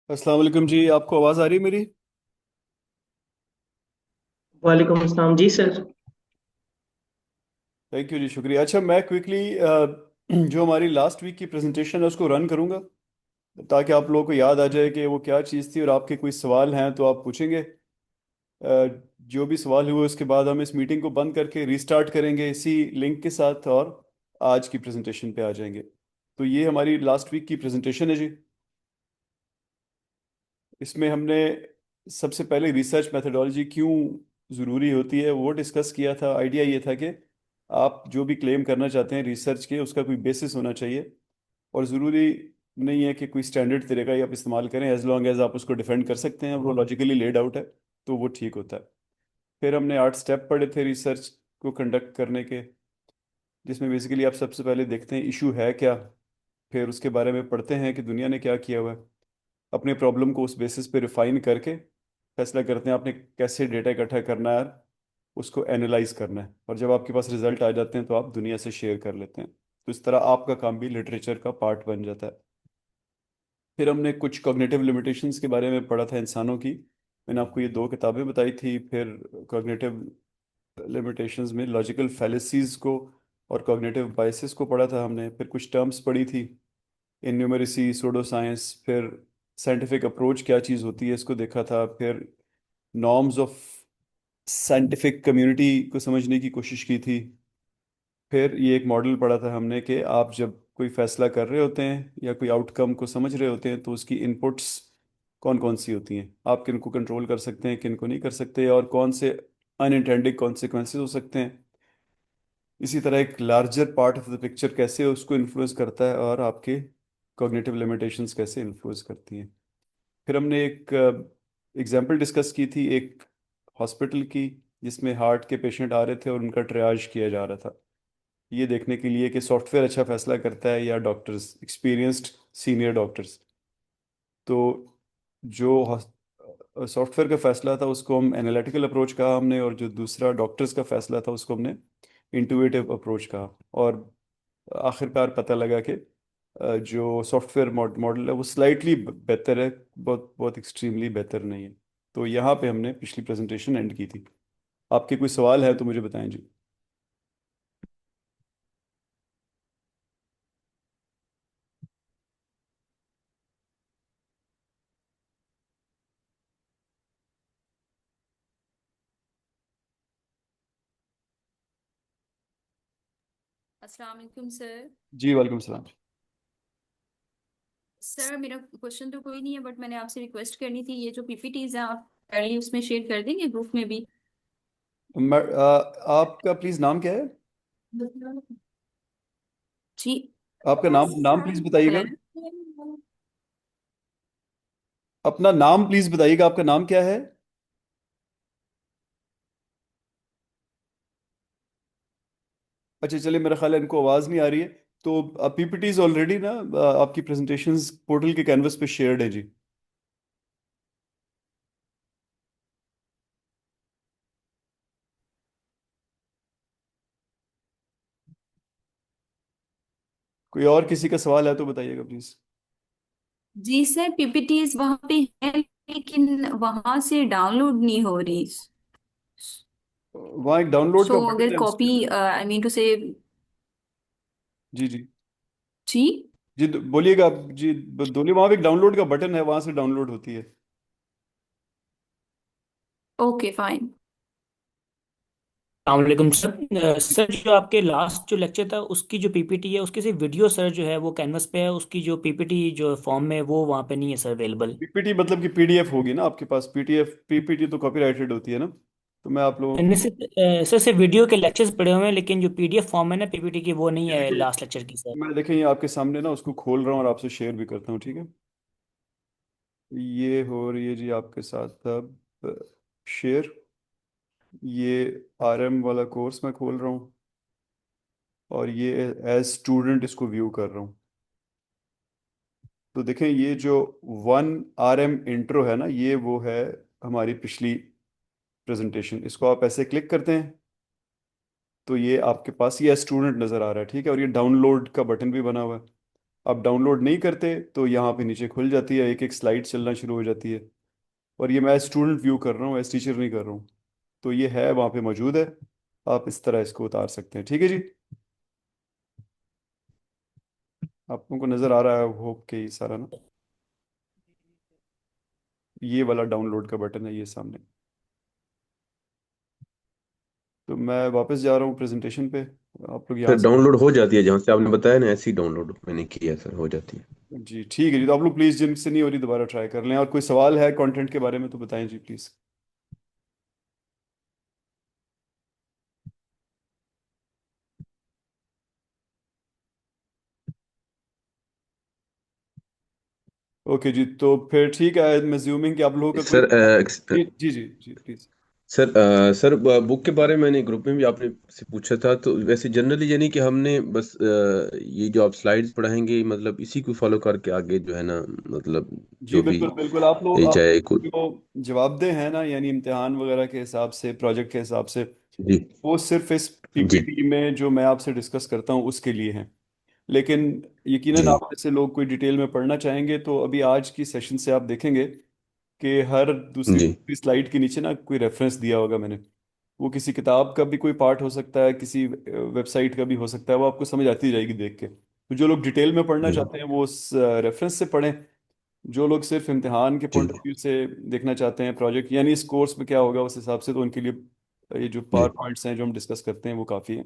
अस्सलाम वालेकुम जी। आपको आवाज़ आ रही है मेरी? वालेकुम अस्सलाम जी सर। थैंक यू जी, शुक्रिया। अच्छा, मैं क्विकली जो हमारी लास्ट वीक की प्रेजेंटेशन है उसको रन करूंगा ताकि आप लोगों को याद आ जाए कि वो क्या चीज़ थी, और आपके कोई सवाल हैं तो आप पूछेंगे। जो भी सवाल हुए उसके बाद हम इस मीटिंग को बंद करके रीस्टार्ट करेंगे इसी लिंक के साथ, और आज की प्रेजेंटेशन पे आ जाएंगे। तो ये हमारी लास्ट वीक की प्रेजेंटेशन है जी। इसमें हमने सबसे पहले रिसर्च मेथडोलॉजी क्यों ज़रूरी होती है वो डिस्कस किया था। आइडिया ये था कि आप जो भी क्लेम करना चाहते हैं रिसर्च के, उसका कोई बेसिस होना चाहिए, और ज़रूरी नहीं है कि कोई स्टैंडर्ड तरीका ही आप इस्तेमाल करें, एज लॉन्ग एज आप उसको डिफेंड कर सकते हैं, वो लॉजिकली लेड आउट है, तो वो ठीक होता है। फिर हमने 8 स्टेप पढ़े थे रिसर्च को कंडक्ट करने के, जिसमें बेसिकली आप सबसे पहले देखते हैं इशू है क्या, फिर उसके बारे में पढ़ते हैं कि दुनिया ने क्या किया हुआ है, अपने प्रॉब्लम को उस बेसिस पे रिफाइन करके फैसला करते हैं आपने कैसे डेटा इकट्ठा करना है, उसको एनालाइज करना है, और जब आपके पास रिजल्ट आ जाते हैं तो आप दुनिया से शेयर कर लेते हैं। तो इस तरह आपका काम भी लिटरेचर का पार्ट बन जाता है। फिर हमने कुछ कॉग्निटिव लिमिटेशंस के बारे में पढ़ा था इंसानों की। मैंने आपको ये 2 किताबें बताई थी। फिर कॉग्निटिव लिमिटेशंस में लॉजिकल फैलेसीज को और कॉग्निटिव बायसेस को पढ़ा था हमने। फिर कुछ टर्म्स पढ़ी थी, इन्यूमरेसी, सूडो साइंस। फिर साइंटिफिक अप्रोच क्या चीज़ होती है इसको देखा था। फिर नॉर्म्स ऑफ साइंटिफिक कम्युनिटी को समझने की कोशिश की थी। फिर ये एक मॉडल पढ़ा था हमने कि आप जब कोई फैसला कर रहे होते हैं या कोई आउटकम को समझ रहे होते हैं तो उसकी इनपुट्स कौन कौन सी होती हैं, आप किन को कंट्रोल कर सकते हैं, किन को नहीं कर सकते, और कौन से अनइंटेंडेड कॉन्सिक्वेंसेस हो सकते हैं। इसी तरह एक larger part of the picture कैसे उसको इन्फ्लुएंस करता है, और आपके कॉग्निटिव लिमिटेशंस कैसे इन्फ्लुएंस करती हैं। फिर हमने एक एग्जांपल डिस्कस की थी, एक हॉस्पिटल की, जिसमें हार्ट के पेशेंट आ रहे थे और उनका ट्रियाज किया जा रहा था, ये देखने के लिए कि सॉफ्टवेयर अच्छा फैसला करता है या डॉक्टर्स, एक्सपीरियंस्ड सीनियर डॉक्टर्स। तो जो सॉफ्टवेयर का फैसला था उसको हम एनालिटिकल अप्रोच कहा हमने, और जो दूसरा डॉक्टर्स का फैसला था उसको हमने इंटुइटिव अप्रोच कहा। और आखिरकार पता लगा कि जो सॉफ्टवेयर मॉडल है वो स्लाइटली बेहतर है, बहुत बहुत एक्सट्रीमली बेहतर नहीं है। तो यहाँ पे हमने पिछली प्रेजेंटेशन एंड की थी। आपके कोई सवाल है तो मुझे बताएं जी। अस्सलाम वालेकुम सर। जी वालेकुम सलाम। सर मेरा क्वेश्चन तो कोई नहीं है, बट मैंने आपसे रिक्वेस्ट करनी थी, ये जो पीपीटीज हैं आप पहले उसमें शेयर कर देंगे ग्रुप में भी। आपका प्लीज नाम क्या है? जी। आपका नाम नाम प्लीज बताइएगा। हेलो। अपना नाम प्लीज बताइएगा, आपका नाम क्या है? अच्छा चलिए, मेरा ख्याल है इनको आवाज़ नहीं आ रही है। तो पीपीटीज ऑलरेडी ना आपकी प्रेजेंटेशंस पोर्टल के कैनवस पे शेयर्ड है जी। कोई और किसी का सवाल है तो बताइएगा प्लीज। जी सर, पीपीटीज वहाँ पे है लेकिन वहां से डाउनलोड नहीं हो रही। वहाँ एक डाउनलोड सो का बटन अगर है उस कॉपी पे। आई मीन टू से। जी जी। जी। जी बोलिएगा आप जी। बोलिए, वहाँ पे एक डाउनलोड का बटन है, वहाँ से डाउनलोड होती है। Okay fine. वालेकुम सर। सर जो आपके लास्ट जो लेक्चर था उसकी जो पीपीटी है उसकी सिर्फ वीडियो सर जो है वो कैनवस पे है, उसकी जो पीपीटी जो फॉर्म में वो वहाँ पे नहीं है सर अवेलेबल। पीपीटी मतलब कि पीडीएफ होगी ना आपके पास? पीटीएफ पीपीटी तो कॉपीराइटेड होती है ना, तो मैं आप लोगों को। सर सिर्फ वीडियो के लेक्चर्स पड़े हुए हैं लेकिन जो पीडीएफ फॉर्म है ना पीपीटी की वो नहीं ये है देखिए, लास्ट लेक्चर की सर। मैं देखें ये आपके सामने ना उसको खोल रहा हूँ और आपसे शेयर भी करता हूँ, ठीक है? ये हो रही है जी आपके साथ अब शेयर। ये आरएम वाला कोर्स मैं खोल रहा हूँ, और ये एज स्टूडेंट इसको व्यू कर रहा हूँ। तो देखें, ये जो 1 आरएम इंट्रो है ना, ये वो है हमारी पिछली प्रेजेंटेशन। इसको आप ऐसे क्लिक करते हैं तो ये आपके पास ये स्टूडेंट नज़र आ रहा है, ठीक है? और ये डाउनलोड का बटन भी बना हुआ है। आप डाउनलोड नहीं करते तो यहाँ पे नीचे खुल जाती है, एक एक स्लाइड चलना शुरू हो जाती है। और ये मैं स्टूडेंट व्यू कर रहा हूँ, एज टीचर नहीं कर रहा हूँ। तो ये है, वहाँ पे मौजूद है। आप इस तरह इसको उतार सकते हैं। ठीक है जी। आप लोगों को नज़र आ रहा है होप के, ये सारा ना, ये वाला डाउनलोड का बटन है ये सामने। तो मैं वापस जा रहा हूँ प्रेजेंटेशन पे। आप लोग सर यहाँ से। डाउनलोड हो जाती है, जहाँ से आपने बताया ना, ऐसी डाउनलोड मैंने किया सर, हो जाती है। जी ठीक है जी। तो आप लोग प्लीज़, जिनसे नहीं हो रही दोबारा ट्राई कर लें। और कोई सवाल है कंटेंट के बारे में तो बताएं जी प्लीज़। ओके जी, तो फिर ठीक है। मैं ज्यूमिंग कि आप लोगों का कोई। सर जी जी जी जी प्लीज़। सर बुक के बारे में मैंने ग्रुप में भी आपने से पूछा था, तो वैसे जनरली यानी कि हमने बस ये जो आप स्लाइड्स पढ़ाएंगे, मतलब इसी को फॉलो करके आगे जो है ना, मतलब जी जो भी बिल्कुल बिल्कुल। आप लोग, ये चाहे कुछ। जो जवाबदेह हैं ना, यानी इम्तिहान वगैरह के हिसाब से, प्रोजेक्ट के हिसाब से, जी वो सिर्फ इस जी पीपीटी में जो मैं आपसे डिस्कस करता हूँ उसके लिए हैं। लेकिन यकीनन जी आप जैसे लोग कोई डिटेल में पढ़ना चाहेंगे तो अभी आज की सेशन से आप देखेंगे कि हर दूसरी जी स्लाइड के नीचे ना कोई रेफरेंस दिया होगा मैंने। वो किसी किताब का भी कोई पार्ट हो सकता है, किसी वेबसाइट का भी हो सकता है, वो आपको समझ आती जाएगी देख के। तो जो लोग डिटेल में पढ़ना जी चाहते हैं वो उस रेफरेंस से पढ़ें। जो लोग सिर्फ इम्तिहान के जी पॉइंट ऑफ व्यू से देखना चाहते हैं प्रोजेक्ट, यानी इस कोर्स में क्या होगा उस हिसाब से, तो उनके लिए ये जो पावर जी पॉइंट्स हैं जो हम डिस्कस करते हैं वो काफ़ी है।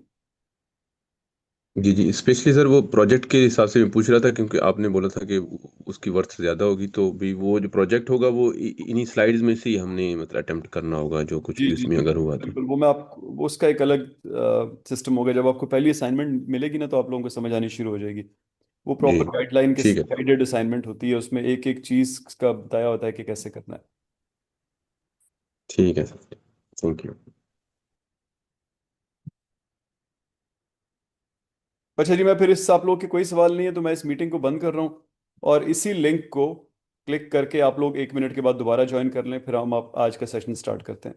जी जी स्पेशली सर वो प्रोजेक्ट के हिसाब से मैं पूछ रहा था, क्योंकि आपने बोला था कि उसकी वर्थ ज़्यादा होगी, तो भी वो जो प्रोजेक्ट होगा वो इन्हीं स्लाइड्स में से ही हमने मतलब अटेम्प्ट करना होगा, जो कुछ जी भी जी उसमें जी अगर हुआ तो। बिल्कुल। वो मैं आपको, वो उसका एक अलग सिस्टम होगा। जब आपको पहली असाइनमेंट मिलेगी ना तो आप लोगों को समझ आनी शुरू हो जाएगी। वो जी प्रॉपर गाइडलाइन के ठीक है। गाइडेड असाइनमेंट होती है, उसमें एक एक चीज़ का बताया होता है कि कैसे करना है। ठीक है सर, थैंक यू। अच्छा जी, मैं फिर इस, आप लोग के कोई सवाल नहीं है तो मैं इस मीटिंग को बंद कर रहा हूँ। और इसी लिंक को क्लिक करके आप लोग 1 मिनट के बाद दोबारा ज्वाइन कर लें, फिर हम आप आज का सेशन स्टार्ट करते हैं।